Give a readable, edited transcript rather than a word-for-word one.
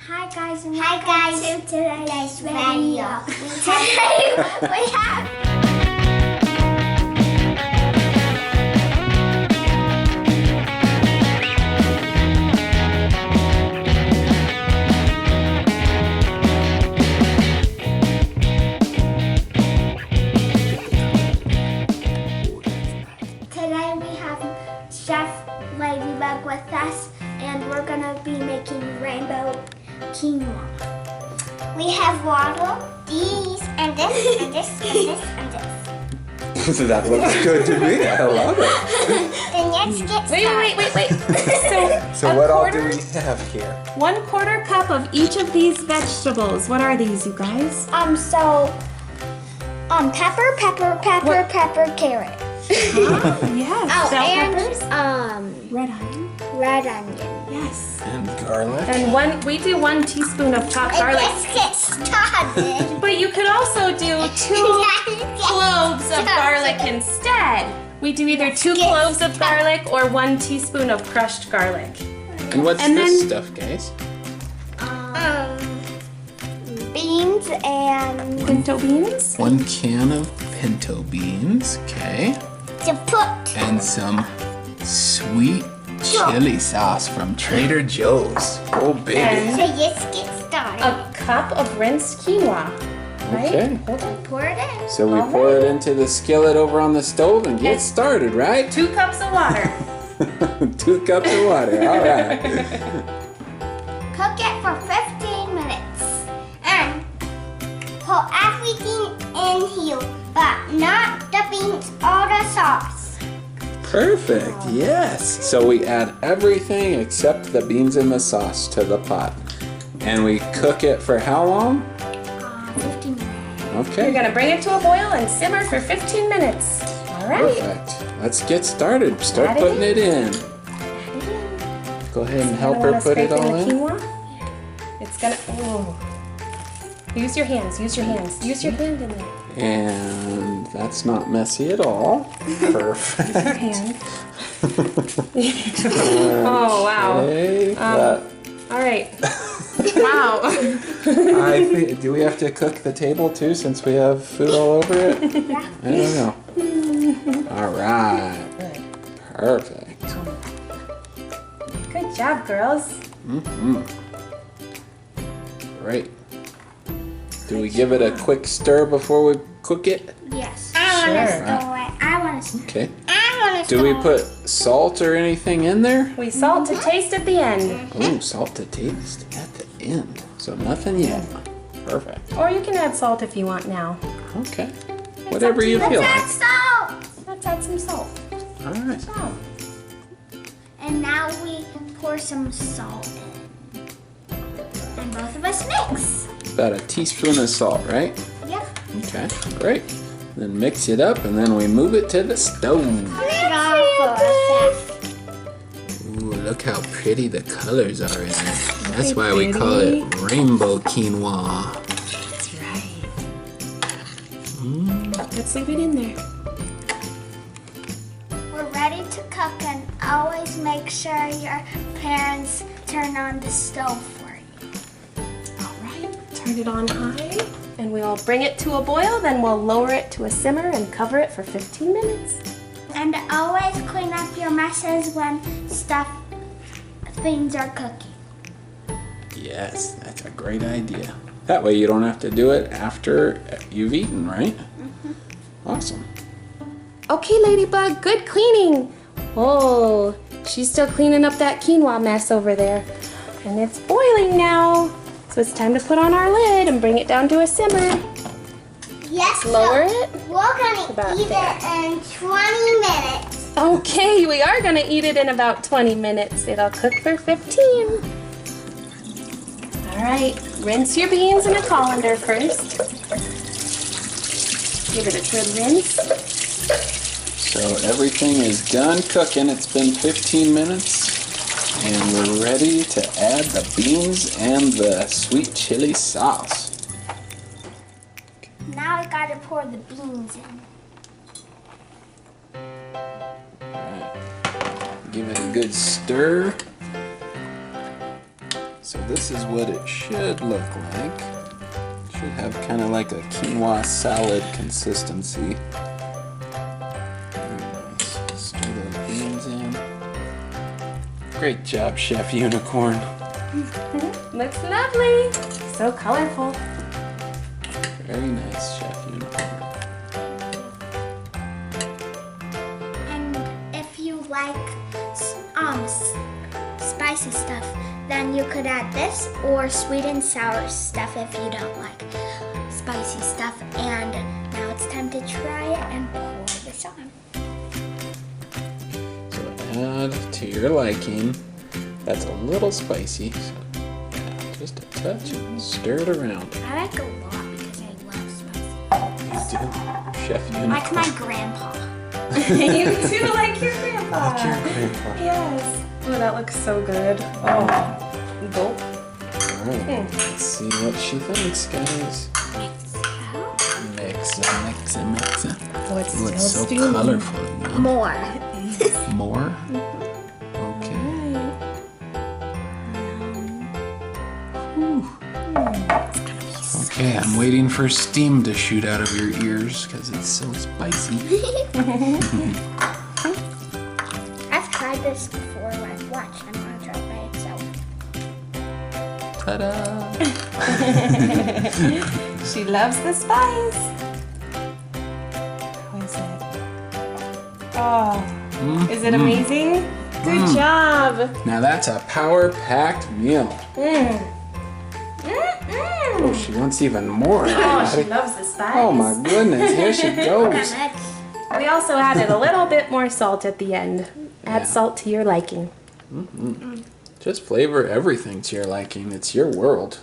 Hi guys, and Hi guys, to today's video. Today we have Chef Ladybug with us, and we're gonna be making Rainbow Quinoa. We have water, these, and this, and this, and this, and this. That looks good to me. I love it. Then let's get started. Wait. So what all do we have here? 1/4 cup of each of these vegetables. What are these, you guys? Pepper, carrot. Yes. Oh, Bell and peppers. Red onion. red onion. Yes. And garlic. And we do 1 teaspoon of chopped And garlic. let's get started. But you could also do 2 cloves of garlic instead. We do either 2 cloves of garlic or 1 teaspoon of crushed garlic. And what's And this then- stuff, guys? Beans and Pinto beans. 1 can of pinto beans, okay. To put And some sweet chili sauce from Trader Joe's. Oh, baby. And so let's get started. a cup of rinsed quinoa. Right? Okay. Hold on. Pour it in. So we pour it into the skillet over on the stove and get Yes. started, right? 2 cups of water. 2 cups of water, all right. Cook it for 15 minutes. And put everything in here, but not the beans or the sauce. Perfect, yes. So we add everything except the beans and the sauce to the pot. And we cook it for how long? 15 minutes. Okay. You're gonna bring it to a boil and simmer for 15 minutes. All right. Perfect. Let's get started. Start Add it putting in. it in. Go ahead and help her put it all in. Quinoa. It's gonna. Oh. Use your hands. Use your hands. Use your hand in there. And that's not messy at all. Perfect. Your hand. Oh wow. Okay. All right. Wow. I think. Do we have to cook the table too, since we have food all over it? Yeah. I don't know. All right. Perfect. Good job, girls. Great. Do we give it a quick stir before we cook it? Yes. I want to Sure. store it. I want to. Okay. I want to Do store we put salt or anything in there? We salt to taste at the end, Ooh, salt to taste at the end. So nothing yet. Perfect. or you can add salt if you want now. Okay. Whatever you feel Add like. salt. Let's add some salt. All right. Oh. And now we pour some salt in. And both of us mix. About a teaspoon of salt, right? Yep. Okay. Great. Then mix it up and then we move it to the stove. Put it on for a sec. Ooh, look how pretty the colors are in it. That's they why we call it pretty? Rainbow Quinoa. That's right. Let's leave it in there. We're ready to cook, and always make sure your parents turn on the stove for you. All right. Turn it on high, and we'll bring it to a boil. Then we'll lower it to a simmer and cover it for 15 minutes. And always clean up your messes when things are cooking. Yes, that's a great idea. That way you don't have to do it after you've eaten, right? Awesome. Okay, Ladybug, good cleaning. Oh, she's still cleaning up that quinoa mess over there. And it's boiling now. So it's time to put on our lid and bring it down to a simmer. Yes, Lower so it. we're going to About eat there. it in 20 minutes. Okay, we are gonna eat it in about 20 minutes. It'll cook for 15. All right, rinse your beans in a colander first. Give it a good rinse. So everything is done cooking. It's been 15 minutes. And we're ready to add the beans and the sweet chili sauce. Now I gotta pour the beans in. Give it a good stir. So this is what it should look like. Should have kind of like a quinoa salad consistency. Very nice. Stir those beans in. Great job, Chef Unicorn. Looks lovely. So colorful. Very nice, Chef Unicorn. And if you like spicy stuff, then you could add this or sweet and sour stuff if you don't like spicy stuff. And now it's time to try it and pour this on. So add to your liking. That's a little spicy. So yeah, just a touch and stir it around. I like a lot because I love spicy. You do, Chef Unicorn. Like my grandpa. You do like your grandpa. Like your grandpa. Yes. Oh, that looks so good. Oh, gulp. Alright, let's see what she thinks, guys. Mix it. Oh, it's Ooh, it's so still steaming. colorful. Yum. More. More? Okay. Whew. Okay, I'm waiting for steam to shoot out of your ears because it's so spicy. I've tried this before. I've watched. I'm gonna try it by itself. Ta-da! She loves the spice. How is it? Oh, is it amazing? Good job. Now that's a power-packed meal. Oh, she wants even more. Oh, she loves the spice. Oh my goodness, here she goes. We also added a little bit more salt at the end. Add Yeah. salt to your liking. Just flavor everything to your liking. It's your world.